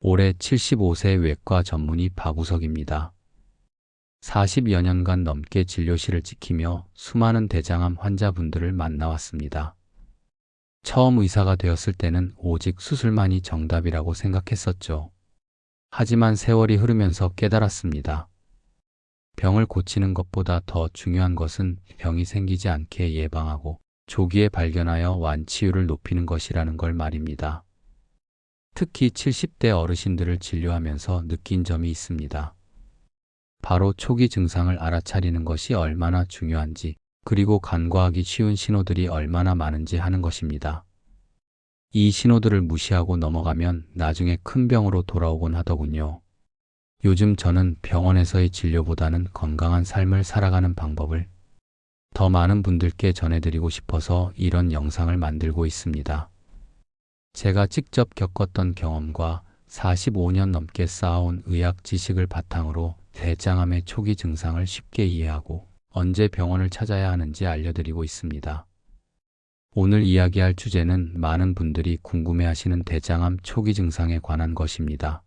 올해 75세 외과 전문의 박우석입니다. 40여 년간 넘게 진료실을 지키며 수많은 대장암 환자분들을 만나왔습니다. 처음 의사가 되었을 때는 오직 수술만이 정답이라고 생각했었죠. 하지만 세월이 흐르면서 깨달았습니다. 병을 고치는 것보다 더 중요한 것은 병이 생기지 않게 예방하고 조기에 발견하여 완치율을 높이는 것이라는 걸 말입니다. 특히 70대 어르신들을 진료하면서 느낀 점이 있습니다. 바로 초기 증상을 알아차리는 것이 얼마나 중요한지, 그리고 간과하기 쉬운 신호들이 얼마나 많은지 하는 것입니다. 이 신호들을 무시하고 넘어가면 나중에 큰 병으로 돌아오곤 하더군요. 요즘 저는 병원에서의 진료보다는 건강한 삶을 살아가는 방법을 더 많은 분들께 전해드리고 싶어서 이런 영상을 만들고 있습니다. 제가 직접 겪었던 경험과 45년 넘게 쌓아온 의학 지식을 바탕으로 대장암의 초기 증상을 쉽게 이해하고 언제 병원을 찾아야 하는지 알려드리고 있습니다. 오늘 이야기할 주제는 많은 분들이 궁금해하시는 대장암 초기 증상에 관한 것입니다.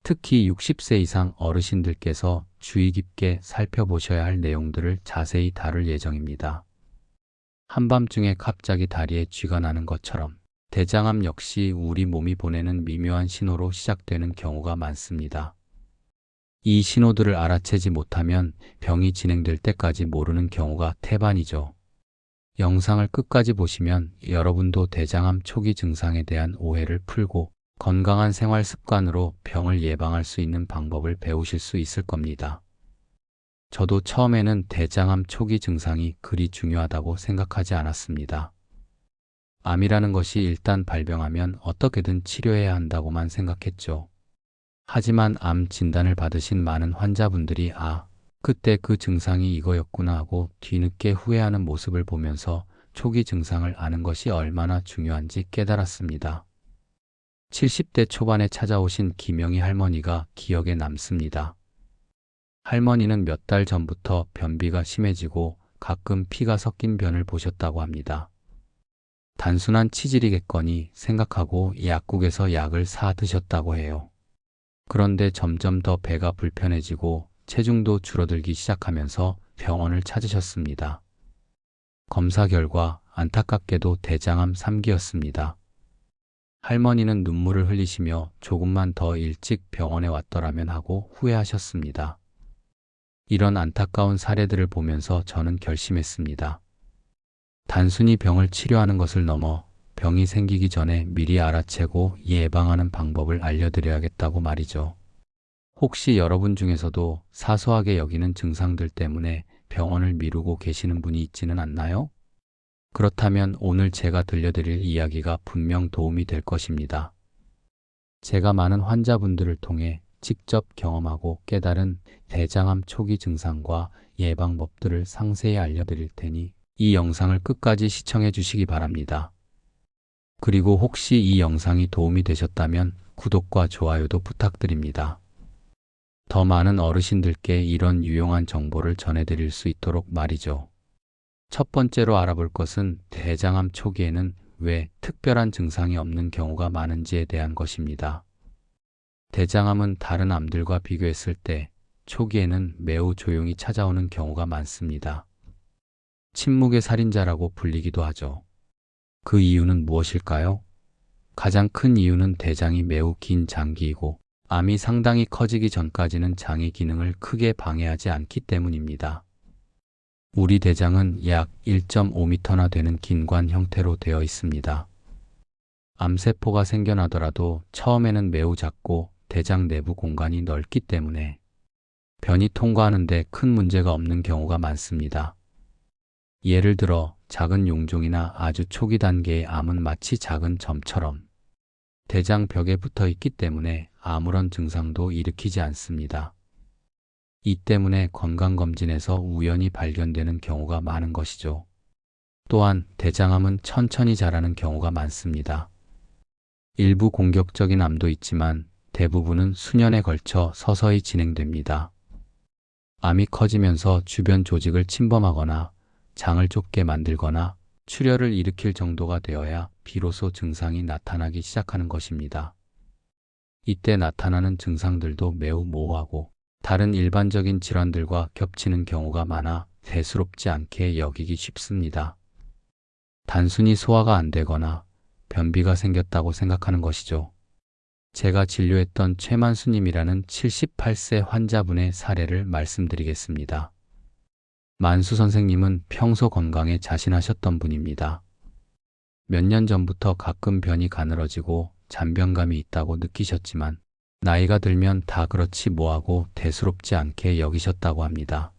특히 60세 이상 어르신들께서 주의 깊게 살펴보셔야 할 내용들을 자세히 다룰 예정입니다. 한밤중에 갑자기 다리에 쥐가 나는 것처럼 대장암 역시 우리 몸이 보내는 미묘한 신호로 시작되는 경우가 많습니다. 이 신호들을 알아채지 못하면 병이 진행될 때까지 모르는 경우가 태반이죠. 영상을 끝까지 보시면 여러분도 대장암 초기 증상에 대한 오해를 풀고 건강한 생활 습관으로 병을 예방할 수 있는 방법을 배우실 수 있을 겁니다. 저도 처음에는 대장암 초기 증상이 그리 중요하다고 생각하지 않았습니다. 암이라는 것이 일단 발병하면 어떻게든 치료해야 한다고만 생각했죠. 하지만 암 진단을 받으신 많은 환자분들이 그때 그 증상이 이거였구나 하고 뒤늦게 후회하는 모습을 보면서 초기 증상을 아는 것이 얼마나 중요한지 깨달았습니다. 70대 초반에 찾아오신 김영희 할머니가 기억에 남습니다. 할머니는 몇 달 전부터 변비가 심해지고 가끔 피가 섞인 변을 보셨다고 합니다. 단순한 치질이겠거니 생각하고 약국에서 약을 사 드셨다고 해요. 그런데 점점 더 배가 불편해지고 체중도 줄어들기 시작하면서 병원을 찾으셨습니다. 검사 결과 안타깝게도 대장암 3기였습니다. 할머니는 눈물을 흘리시며 조금만 더 일찍 병원에 왔더라면 하고 후회하셨습니다. 이런 안타까운 사례들을 보면서 저는 결심했습니다. 단순히 병을 치료하는 것을 넘어 병이 생기기 전에 미리 알아채고 예방하는 방법을 알려드려야겠다고 말이죠. 혹시 여러분 중에서도 사소하게 여기는 증상들 때문에 병원을 미루고 계시는 분이 있지는 않나요? 그렇다면 오늘 제가 들려드릴 이야기가 분명 도움이 될 것입니다. 제가 많은 환자분들을 통해 직접 경험하고 깨달은 대장암 초기 증상과 예방법들을 상세히 알려드릴 테니 이 영상을 끝까지 시청해 주시기 바랍니다. 그리고 혹시 이 영상이 도움이 되셨다면 구독과 좋아요도 부탁드립니다. 더 많은 어르신들께 이런 유용한 정보를 전해드릴 수 있도록 말이죠. 첫 번째로 알아볼 것은 대장암 초기에는 왜 특별한 증상이 없는 경우가 많은지에 대한 것입니다. 대장암은 다른 암들과 비교했을 때 초기에는 매우 조용히 찾아오는 경우가 많습니다. 침묵의 살인자라고 불리기도 하죠. 그 이유는 무엇일까요? 가장 큰 이유는 대장이 매우 긴 장기이고 암이 상당히 커지기 전까지는 장의 기능을 크게 방해하지 않기 때문입니다. 우리 대장은 약 1.5m나 되는 긴관 형태로 되어 있습니다. 암세포가 생겨나더라도 처음에는 매우 작고 대장 내부 공간이 넓기 때문에 변이 통과하는 데 큰 문제가 없는 경우가 많습니다. 예를 들어 작은 용종이나 아주 초기 단계의 암은 마치 작은 점처럼 대장 벽에 붙어 있기 때문에 아무런 증상도 일으키지 않습니다. 이 때문에 건강검진에서 우연히 발견되는 경우가 많은 것이죠. 또한 대장암은 천천히 자라는 경우가 많습니다. 일부 공격적인 암도 있지만 대부분은 수년에 걸쳐 서서히 진행됩니다. 암이 커지면서 주변 조직을 침범하거나 장을 좁게 만들거나 출혈을 일으킬 정도가 되어야 비로소 증상이 나타나기 시작하는 것입니다. 이때 나타나는 증상들도 매우 모호하고 다른 일반적인 질환들과 겹치는 경우가 많아 대수롭지 않게 여기기 쉽습니다. 단순히 소화가 안 되거나 변비가 생겼다고 생각하는 것이죠. 제가 진료했던 최만수님이라는 78세 환자분의 사례를 말씀드리겠습니다. 만수 선생님은 평소 건강에 자신하셨던 분입니다. 몇 년 전부터 가끔 변이 가늘어지고 잔변감이 있다고 느끼셨지만 나이가 들면 다 그렇지 뭐하고 대수롭지 않게 여기셨다고 합니다.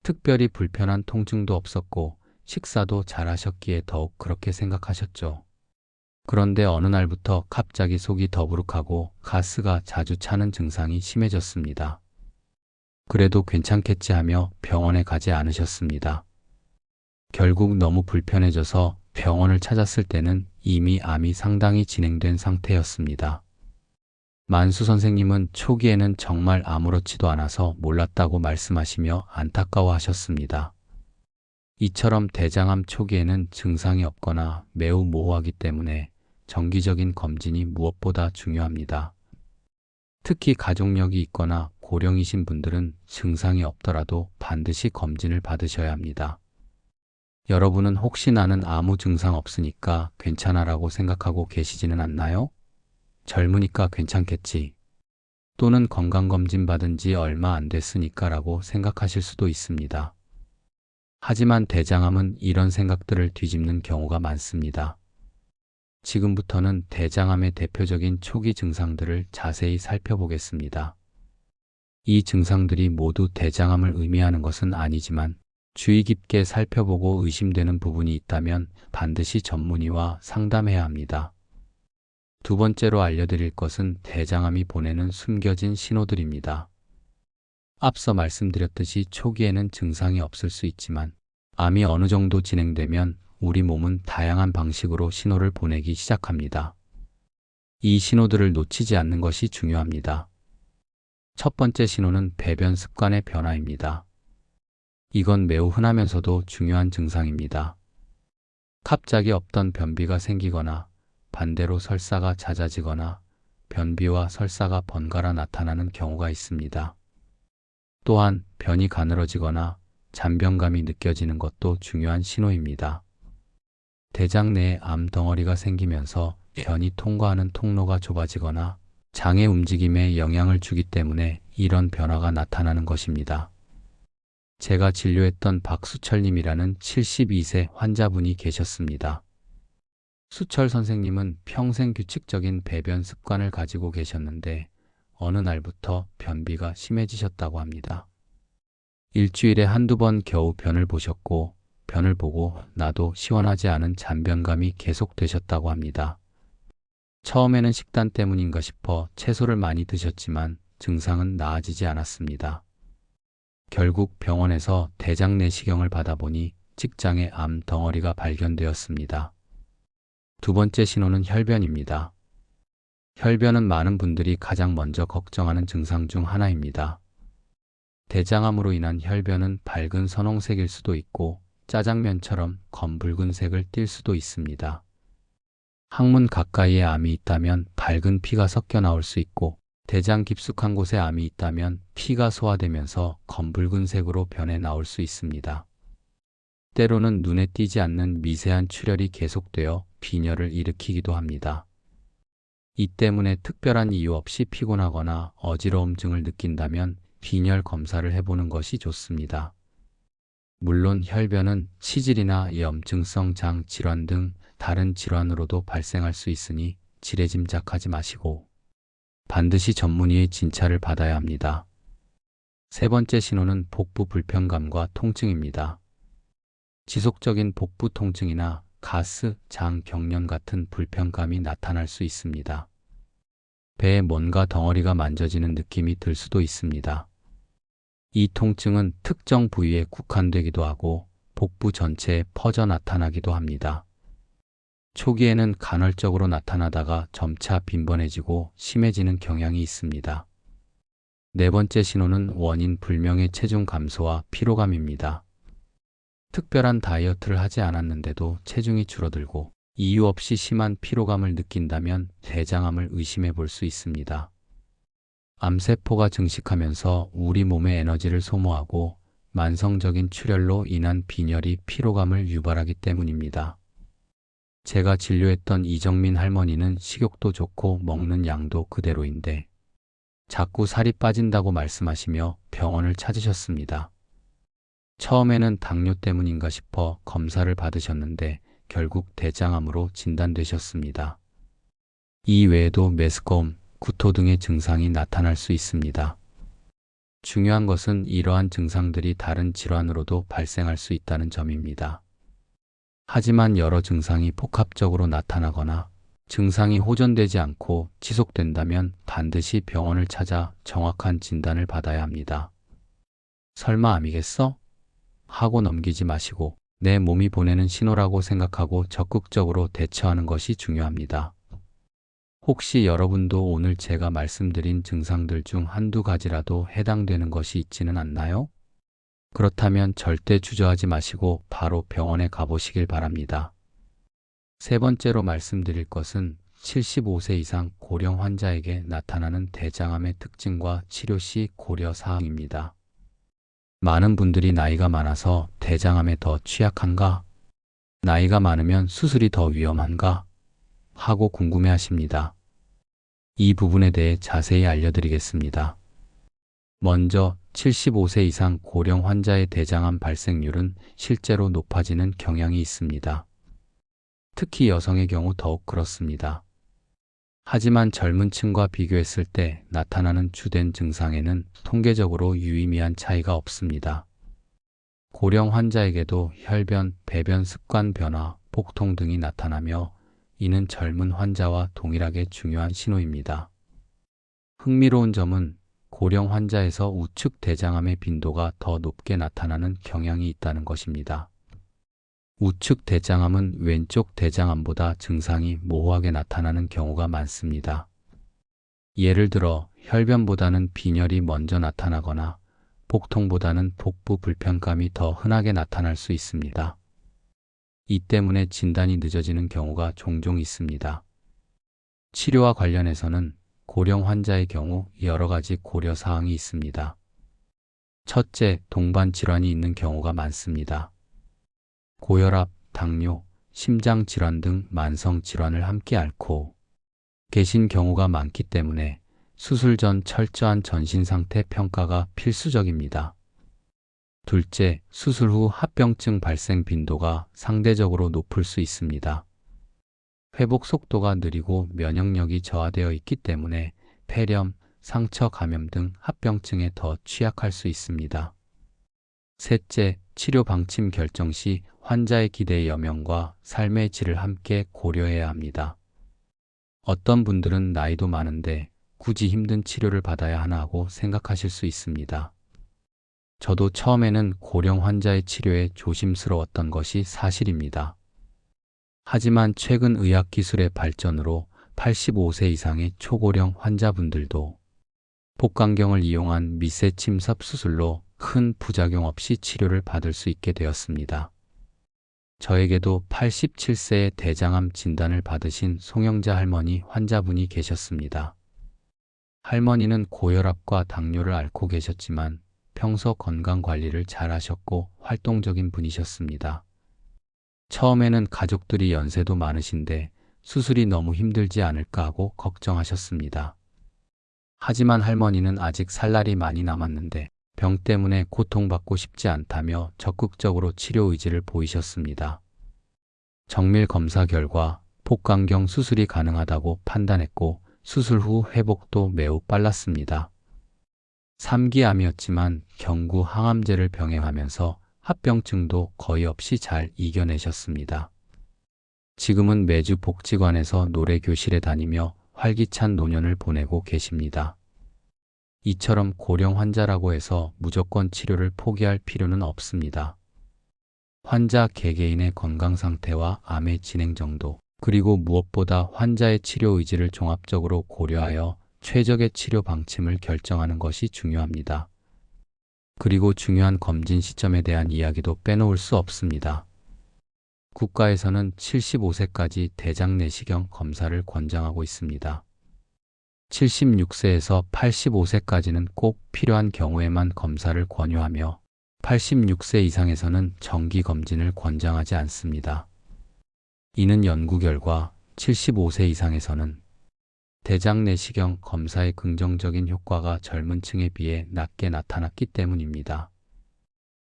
특별히 불편한 통증도 없었고 식사도 잘 하셨기에 더욱 그렇게 생각하셨죠. 그런데 어느 날부터 갑자기 속이 더부룩하고 가스가 자주 차는 증상이 심해졌습니다. 그래도 괜찮겠지 하며 병원에 가지 않으셨습니다. 결국 너무 불편해져서 병원을 찾았을 때는 이미 암이 상당히 진행된 상태였습니다. 만수 선생님은 초기에는 정말 아무렇지도 않아서 몰랐다고 말씀하시며 안타까워하셨습니다. 이처럼 대장암 초기에는 증상이 없거나 매우 모호하기 때문에 정기적인 검진이 무엇보다 중요합니다. 특히 가족력이 있거나 고령이신 분들은 증상이 없더라도 반드시 검진을 받으셔야 합니다. 여러분은 혹시 나는 아무 증상 없으니까 괜찮아라고 생각하고 계시지는 않나요? 젊으니까 괜찮겠지. 또는 건강검진 받은 지 얼마 안 됐으니까라고 생각하실 수도 있습니다. 하지만 대장암은 이런 생각들을 뒤집는 경우가 많습니다. 지금부터는 대장암의 대표적인 초기 증상들을 자세히 살펴보겠습니다. 이 증상들이 모두 대장암을 의미하는 것은 아니지만 주의 깊게 살펴보고 의심되는 부분이 있다면 반드시 전문의와 상담해야 합니다. 두 번째로 알려드릴 것은 대장암이 보내는 숨겨진 신호들입니다. 앞서 말씀드렸듯이 초기에는 증상이 없을 수 있지만 암이 어느 정도 진행되면 우리 몸은 다양한 방식으로 신호를 보내기 시작합니다. 이 신호들을 놓치지 않는 것이 중요합니다. 첫 번째 신호는 배변 습관의 변화입니다. 이건 매우 흔하면서도 중요한 증상입니다. 갑자기 없던 변비가 생기거나 반대로 설사가 잦아지거나 변비와 설사가 번갈아 나타나는 경우가 있습니다. 또한 변이 가늘어지거나 잔변감이 느껴지는 것도 중요한 신호입니다. 대장 내에 암 덩어리가 생기면서 변이 통과하는 통로가 좁아지거나 장의 움직임에 영향을 주기 때문에 이런 변화가 나타나는 것입니다. 제가 진료했던 박수철님이라는 72세 환자분이 계셨습니다. 수철 선생님은 평생 규칙적인 배변 습관을 가지고 계셨는데 어느 날부터 변비가 심해지셨다고 합니다. 일주일에 한두 번 겨우 변을 보셨고 변을 보고 나도 시원하지 않은 잔변감이 계속되셨다고 합니다. 처음에는 식단 때문인가 싶어 채소를 많이 드셨지만 증상은 나아지지 않았습니다. 결국 병원에서 대장 내시경을 받아보니 직장에 암 덩어리가 발견되었습니다. 두 번째 신호는 혈변입니다. 혈변은 많은 분들이 가장 먼저 걱정하는 증상 중 하나입니다. 대장암으로 인한 혈변은 밝은 선홍색일 수도 있고 짜장면처럼 검붉은색을 띨 수도 있습니다. 항문 가까이에 암이 있다면 밝은 피가 섞여 나올 수 있고 대장 깊숙한 곳에 암이 있다면 피가 소화되면서 검붉은색으로 변해 나올 수 있습니다. 때로는 눈에 띄지 않는 미세한 출혈이 계속되어 빈혈을 일으키기도 합니다. 이 때문에 특별한 이유 없이 피곤하거나 어지러움증을 느낀다면 빈혈 검사를 해보는 것이 좋습니다. 물론 혈변은 치질이나 염증성 장 질환 등 다른 질환으로도 발생할 수 있으니 지레짐작하지 마시고 반드시 전문의의 진찰을 받아야 합니다. 세 번째 신호는 복부 불편감과 통증입니다. 지속적인 복부 통증이나 가스, 장 경련 같은 불편감이 나타날 수 있습니다. 배에 뭔가 덩어리가 만져지는 느낌이 들 수도 있습니다. 이 통증은 특정 부위에 국한되기도 하고 복부 전체에 퍼져 나타나기도 합니다. 초기에는 간헐적으로 나타나다가 점차 빈번해지고 심해지는 경향이 있습니다. 네 번째 신호는 원인 불명의 체중 감소와 피로감입니다. 특별한 다이어트를 하지 않았는데도 체중이 줄어들고 이유 없이 심한 피로감을 느낀다면 대장암을 의심해 볼 수 있습니다. 암세포가 증식하면서 우리 몸의 에너지를 소모하고 만성적인 출혈로 인한 빈혈이 피로감을 유발하기 때문입니다. 제가 진료했던 이정민 할머니는 식욕도 좋고 먹는 양도 그대로인데 자꾸 살이 빠진다고 말씀하시며 병원을 찾으셨습니다. 처음에는 당뇨 때문인가 싶어 검사를 받으셨는데 결국 대장암으로 진단되셨습니다. 이 외에도 메스꺼움, 구토 등의 증상이 나타날 수 있습니다. 중요한 것은 이러한 증상들이 다른 질환으로도 발생할 수 있다는 점입니다. 하지만 여러 증상이 복합적으로 나타나거나 증상이 호전되지 않고 지속된다면 반드시 병원을 찾아 정확한 진단을 받아야 합니다. 설마 암이겠어? 하고 넘기지 마시고 내 몸이 보내는 신호라고 생각하고 적극적으로 대처하는 것이 중요합니다. 혹시 여러분도 오늘 제가 말씀드린 증상들 중 한두 가지라도 해당되는 것이 있지는 않나요? 그렇다면 절대 주저하지 마시고 바로 병원에 가보시길 바랍니다. 세 번째로 말씀드릴 것은 75세 이상 고령 환자에게 나타나는 대장암의 특징과 치료 시 고려 사항입니다. 많은 분들이 나이가 많아서 대장암에 더 취약한가? 나이가 많으면 수술이 더 위험한가? 하고 궁금해 하십니다. 이 부분에 대해 자세히 알려드리겠습니다. 먼저 75세 이상 고령 환자의 대장암 발생률은 실제로 높아지는 경향이 있습니다. 특히 여성의 경우 더욱 그렇습니다. 하지만 젊은 층과 비교했을 때 나타나는 주된 증상에는 통계적으로 유의미한 차이가 없습니다. 고령 환자에게도 혈변, 배변 습관 변화, 복통 등이 나타나며 이는 젊은 환자와 동일하게 중요한 신호입니다. 흥미로운 점은 고령 환자에서 우측 대장암의 빈도가 더 높게 나타나는 경향이 있다는 것입니다. 우측 대장암은 왼쪽 대장암보다 증상이 모호하게 나타나는 경우가 많습니다. 예를 들어 혈변보다는 빈혈이 먼저 나타나거나 복통보다는 복부 불편감이 더 흔하게 나타날 수 있습니다. 이 때문에 진단이 늦어지는 경우가 종종 있습니다. 치료와 관련해서는 고령 환자의 경우 여러 가지 고려 사항이 있습니다. 첫째, 동반 질환이 있는 경우가 많습니다. 고혈압, 당뇨, 심장질환 등 만성 질환을 함께 앓고 계신 경우가 많기 때문에 수술 전 철저한 전신 상태 평가가 필수적입니다. 둘째, 수술 후 합병증 발생 빈도가 상대적으로 높을 수 있습니다. 회복 속도가 느리고 면역력이 저하되어 있기 때문에 폐렴, 상처 감염 등 합병증에 더 취약할 수 있습니다. 셋째, 치료 방침 결정 시 환자의 기대 여명과 삶의 질을 함께 고려해야 합니다. 어떤 분들은 나이도 많은데 굳이 힘든 치료를 받아야 하나 하고 생각하실 수 있습니다. 저도 처음에는 고령 환자의 치료에 조심스러웠던 것이 사실입니다. 하지만 최근 의학기술의 발전으로 85세 이상의 초고령 환자분들도 복강경을 이용한 미세침섭 수술로 큰 부작용 없이 치료를 받을 수 있게 되었습니다. 저에게도 87세의 대장암 진단을 받으신 송영자 할머니 환자분이 계셨습니다. 할머니는 고혈압과 당뇨를 앓고 계셨지만 평소 건강 관리를 잘 하셨고 활동적인 분이셨습니다. 처음에는 가족들이 연세도 많으신데 수술이 너무 힘들지 않을까 하고 걱정하셨습니다. 하지만 할머니는 아직 살 날이 많이 남았는데 병 때문에 고통받고 싶지 않다며 적극적으로 치료 의지를 보이셨습니다. 정밀 검사 결과 복강경 수술이 가능하다고 판단했고 수술 후 회복도 매우 빨랐습니다. 3기암이었지만 경구 항암제를 병행하면서 합병증도 거의 없이 잘 이겨내셨습니다. 지금은 매주 복지관에서 노래교실에 다니며 활기찬 노년을 보내고 계십니다. 이처럼 고령 환자라고 해서 무조건 치료를 포기할 필요는 없습니다. 환자 개개인의 건강 상태와 암의 진행 정도, 그리고 무엇보다 환자의 치료 의지를 종합적으로 고려하여 최적의 치료 방침을 결정하는 것이 중요합니다. 그리고 중요한 검진 시점에 대한 이야기도 빼놓을 수 없습니다. 국가에서는 75세까지 대장 내시경 검사를 권장하고 있습니다. 76세에서 85세까지는 꼭 필요한 경우에만 검사를 권유하며 86세 이상에서는 정기 검진을 권장하지 않습니다. 이는 연구 결과 75세 이상에서는 대장 내시경 검사의 긍정적인 효과가 젊은 층에 비해 낮게 나타났기 때문입니다.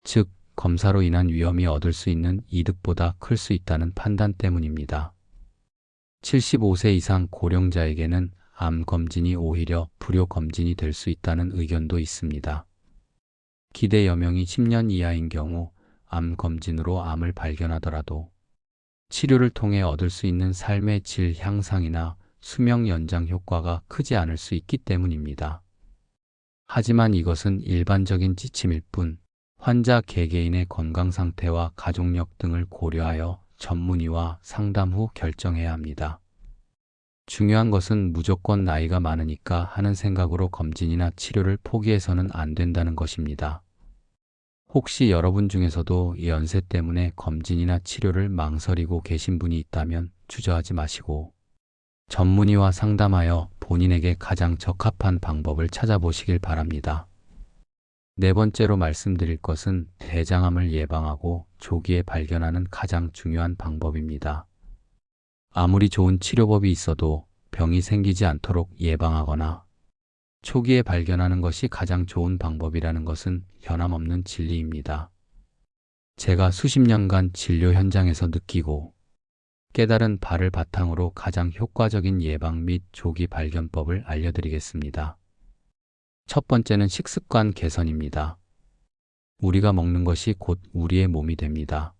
즉, 검사로 인한 위험이 얻을 수 있는 이득보다 클 수 있다는 판단 때문입니다. 75세 이상 고령자에게는 암 검진이 오히려 불효 검진이 될 수 있다는 의견도 있습니다. 기대 여명이 10년 이하인 경우 암 검진으로 암을 발견하더라도 치료를 통해 얻을 수 있는 삶의 질 향상이나 수명 연장 효과가 크지 않을 수 있기 때문입니다. 하지만 이것은 일반적인 지침일 뿐 환자 개개인의 건강 상태와 가족력 등을 고려하여 전문의와 상담 후 결정해야 합니다. 중요한 것은 무조건 나이가 많으니까 하는 생각으로 검진이나 치료를 포기해서는 안 된다는 것입니다. 혹시 여러분 중에서도 연세 때문에 검진이나 치료를 망설이고 계신 분이 있다면 주저하지 마시고 전문의와 상담하여 본인에게 가장 적합한 방법을 찾아보시길 바랍니다. 네 번째로 말씀드릴 것은 대장암을 예방하고 조기에 발견하는 가장 중요한 방법입니다. 아무리 좋은 치료법이 있어도 병이 생기지 않도록 예방하거나 초기에 발견하는 것이 가장 좋은 방법이라는 것은 변함없는 진리입니다. 제가 수십 년간 진료 현장에서 느끼고 깨달은 바를 바탕으로 가장 효과적인 예방 및 조기 발견법을 알려드리겠습니다. 첫 번째는 식습관 개선입니다. 우리가 먹는 것이 곧 우리의 몸이 됩니다.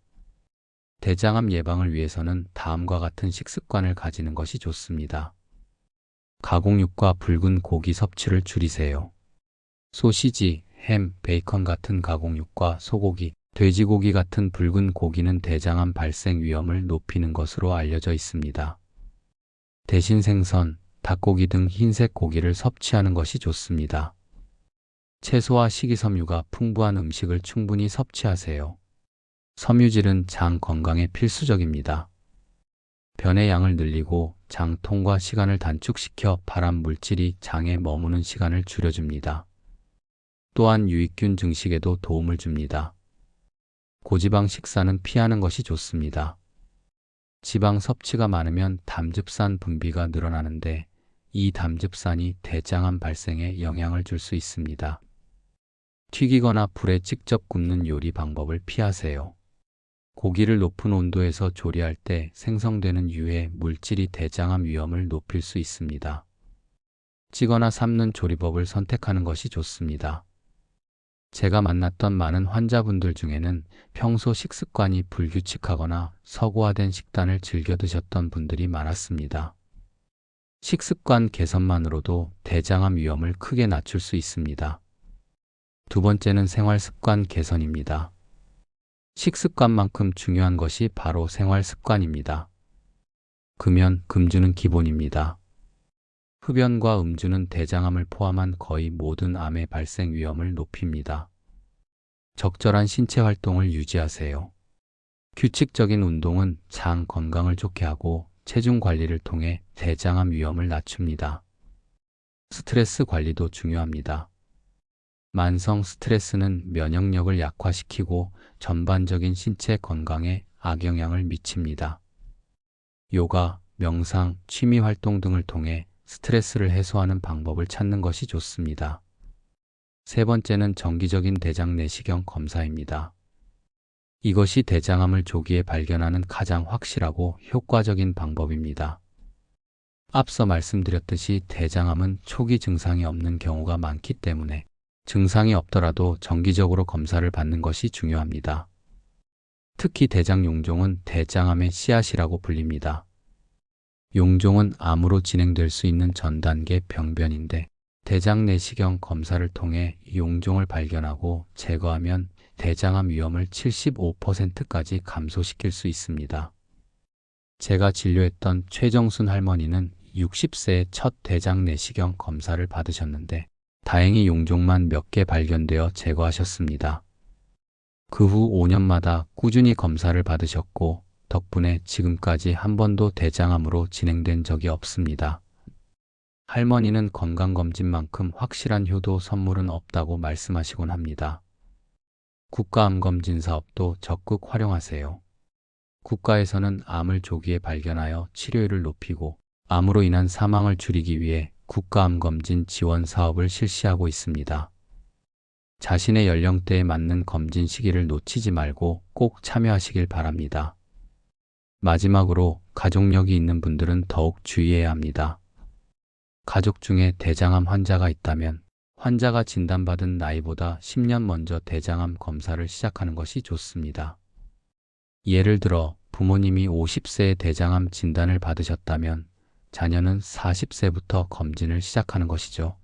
대장암 예방을 위해서는 다음과 같은 식습관을 가지는 것이 좋습니다. 가공육과 붉은 고기 섭취를 줄이세요. 소시지, 햄, 베이컨 같은 가공육과 소고기, 돼지고기 같은 붉은 고기는 대장암 발생 위험을 높이는 것으로 알려져 있습니다. 대신 생선, 닭고기 등 흰색 고기를 섭취하는 것이 좋습니다. 채소와 식이섬유가 풍부한 음식을 충분히 섭취하세요. 섬유질은 장 건강에 필수적입니다. 변의 양을 늘리고 장 통과 시간을 단축시켜 발암 물질이 장에 머무는 시간을 줄여줍니다. 또한 유익균 증식에도 도움을 줍니다. 고지방 식사는 피하는 것이 좋습니다. 지방 섭취가 많으면 담즙산 분비가 늘어나는데 이 담즙산이 대장암 발생에 영향을 줄 수 있습니다. 튀기거나 불에 직접 굽는 요리 방법을 피하세요. 고기를 높은 온도에서 조리할 때 생성되는 유해 물질이 대장암 위험을 높일 수 있습니다. 찌거나 삶는 조리법을 선택하는 것이 좋습니다. 제가 만났던 많은 환자분들 중에는 평소 식습관이 불규칙하거나 서구화된 식단을 즐겨 드셨던 분들이 많았습니다. 식습관 개선만으로도 대장암 위험을 크게 낮출 수 있습니다. 두 번째는 생활습관 개선입니다. 식습관만큼 중요한 것이 바로 생활습관입니다. 금연, 금주는 기본입니다. 흡연과 음주는 대장암을 포함한 거의 모든 암의 발생 위험을 높입니다. 적절한 신체 활동을 유지하세요. 규칙적인 운동은 장 건강을 좋게 하고 체중 관리를 통해 대장암 위험을 낮춥니다. 스트레스 관리도 중요합니다. 만성 스트레스는 면역력을 약화시키고 전반적인 신체 건강에 악영향을 미칩니다. 요가, 명상, 취미 활동 등을 통해 스트레스를 해소하는 방법을 찾는 것이 좋습니다. 세 번째는 정기적인 대장 내시경 검사입니다. 이것이 대장암을 조기에 발견하는 가장 확실하고 효과적인 방법입니다. 앞서 말씀드렸듯이 대장암은 초기 증상이 없는 경우가 많기 때문에 증상이 없더라도 정기적으로 검사를 받는 것이 중요합니다. 특히 대장 용종은 대장암의 씨앗이라고 불립니다. 용종은 암으로 진행될 수 있는 전 단계 병변인데 대장 내시경 검사를 통해 용종을 발견하고 제거하면 대장암 위험을 75%까지 감소시킬 수 있습니다. 제가 진료했던 최정순 할머니는 60세에 첫 대장 내시경 검사를 받으셨는데 다행히 용종만 몇 개 발견되어 제거하셨습니다. 그 후 5년마다 꾸준히 검사를 받으셨고 덕분에 지금까지 한 번도 대장암으로 진행된 적이 없습니다. 할머니는 건강검진만큼 확실한 효도 선물은 없다고 말씀하시곤 합니다. 국가암검진 사업도 적극 활용하세요. 국가에서는 암을 조기에 발견하여 치료율을 높이고 암으로 인한 사망을 줄이기 위해 국가암검진 지원 사업을 실시하고 있습니다. 자신의 연령대에 맞는 검진 시기를 놓치지 말고 꼭 참여하시길 바랍니다. 마지막으로 가족력이 있는 분들은 더욱 주의해야 합니다. 가족 중에 대장암 환자가 있다면 환자가 진단받은 나이보다 10년 먼저 대장암 검사를 시작하는 것이 좋습니다. 예를 들어 부모님이 50세에 대장암 진단을 받으셨다면 자녀는 40세부터 검진을 시작하는 것이죠.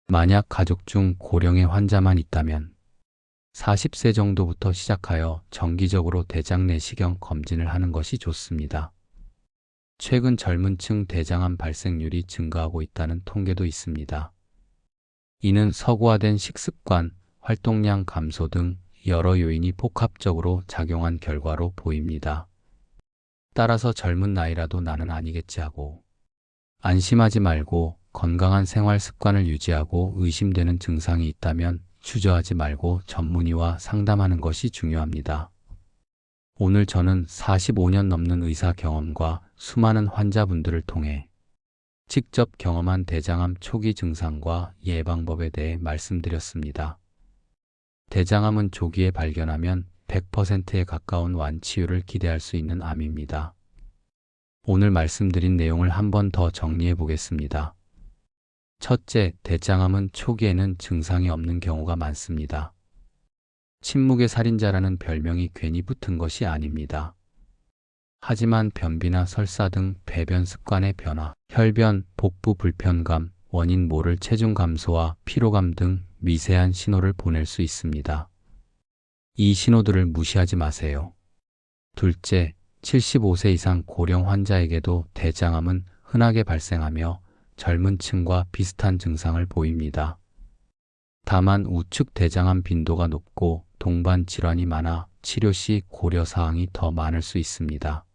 만약 가족 중 고령의 환자만 있다면 40세 정도부터 시작하여 정기적으로 대장 내시경 검진을 하는 것이 좋습니다. 최근 젊은 층 대장암 발생률이 증가하고 있다는 통계도 있습니다. 이는 서구화된 식습관, 활동량 감소 등 여러 요인이 복합적으로 작용한 결과로 보입니다. 따라서 젊은 나이라도 나는 아니겠지 하고 안심하지 말고 건강한 생활 습관을 유지하고 의심되는 증상이 있다면 주저하지 말고 전문의와 상담하는 것이 중요합니다. 오늘 저는 45년 넘는 의사 경험과 수많은 환자분들을 통해 직접 경험한 대장암 초기 증상과 예방법에 대해 말씀드렸습니다. 대장암은 조기에 발견하면 100%에 가까운 완치율을 기대할 수 있는 암입니다. 오늘 말씀드린 내용을 한 번 더 정리해 보겠습니다. 첫째, 대장암은 초기에는 증상이 없는 경우가 많습니다. 침묵의 살인자라는 별명이 괜히 붙은 것이 아닙니다. 하지만 변비나 설사 등 배변 습관의 변화, 혈변, 복부 불편감, 원인 모를 체중 감소와 피로감 등 미세한 신호를 보낼 수 있습니다. 이 신호들을 무시하지 마세요. 둘째, 75세 이상 고령 환자에게도 대장암은 흔하게 발생하며 젊은 층과 비슷한 증상을 보입니다. 다만 우측 대장암 빈도가 높고 동반 질환이 많아 치료 시 고려 사항이 더 많을 수 있습니다.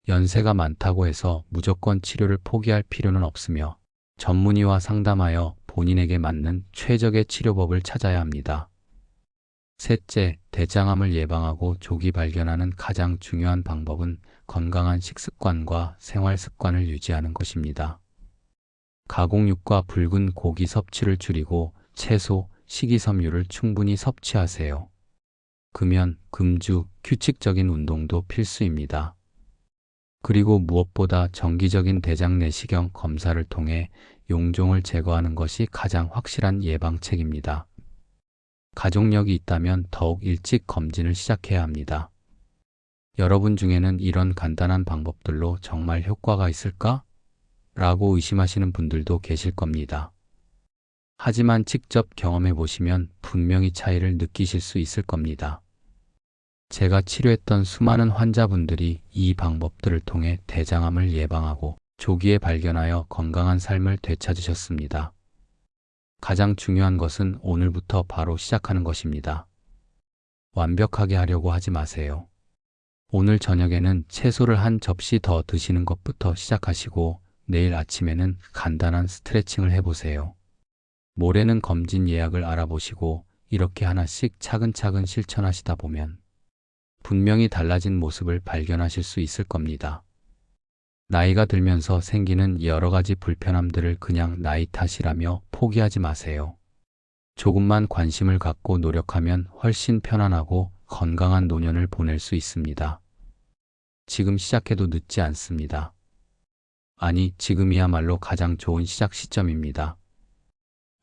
연세가 많다고 해서 무조건 치료를 포기할 필요는 없으며 전문의와 상담하여 본인에게 맞는 최적의 치료법을 찾아야 합니다. 셋째, 대장암을 예방하고 조기 발견하는 가장 중요한 방법은 건강한 식습관과 생활 습관을 유지하는 것입니다. 가공육과 붉은 고기 섭취를 줄이고 채소, 식이섬유를 충분히 섭취하세요. 금연, 금주, 규칙적인 운동도 필수입니다. 그리고 무엇보다 정기적인 대장 내시경 검사를 통해 용종을 제거하는 것이 가장 확실한 예방책입니다. 가족력이 있다면 더욱 일찍 검진을 시작해야 합니다. 여러분 중에는 이런 간단한 방법들로 정말 효과가 있을까? 라고 의심하시는 분들도 계실 겁니다. 하지만 직접 경험해 보시면 분명히 차이를 느끼실 수 있을 겁니다. 제가 치료했던 수많은 환자분들이 이 방법들을 통해 대장암을 예방하고 조기에 발견하여 건강한 삶을 되찾으셨습니다. 가장 중요한 것은 오늘부터 바로 시작하는 것입니다. 완벽하게 하려고 하지 마세요. 오늘 저녁에는 채소를 한 접시 더 드시는 것부터 시작하시고 내일 아침에는 간단한 스트레칭을 해보세요. 모레는 검진 예약을 알아보시고 이렇게 하나씩 차근차근 실천하시다 보면 분명히 달라진 모습을 발견하실 수 있을 겁니다. 나이가 들면서 생기는 여러 가지 불편함들을 그냥 나이 탓이라며 포기하지 마세요. 조금만 관심을 갖고 노력하면 훨씬 편안하고 건강한 노년을 보낼 수 있습니다. 지금 시작해도 늦지 않습니다. 아니, 지금이야말로 가장 좋은 시작 시점입니다.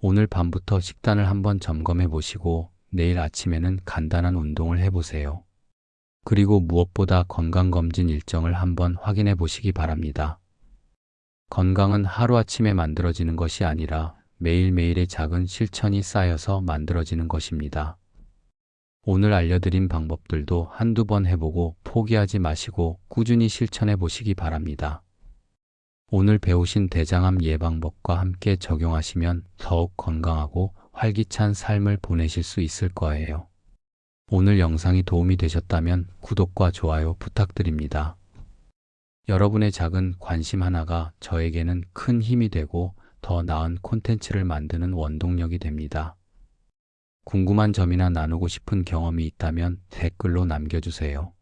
오늘 밤부터 식단을 한번 점검해 보시고 내일 아침에는 간단한 운동을 해보세요. 그리고 무엇보다 건강검진 일정을 한번 확인해 보시기 바랍니다. 건강은 하루아침에 만들어지는 것이 아니라 매일매일의 작은 실천이 쌓여서 만들어지는 것입니다. 오늘 알려드린 방법들도 한두 번 해보고 포기하지 마시고 꾸준히 실천해 보시기 바랍니다. 오늘 배우신 대장암 예방법과 함께 적용하시면 더욱 건강하고 활기찬 삶을 보내실 수 있을 거예요. 오늘 영상이 도움이 되셨다면 구독과 좋아요 부탁드립니다. 여러분의 작은 관심 하나가 저에게는 큰 힘이 되고 더 나은 콘텐츠를 만드는 원동력이 됩니다. 궁금한 점이나 나누고 싶은 경험이 있다면 댓글로 남겨주세요.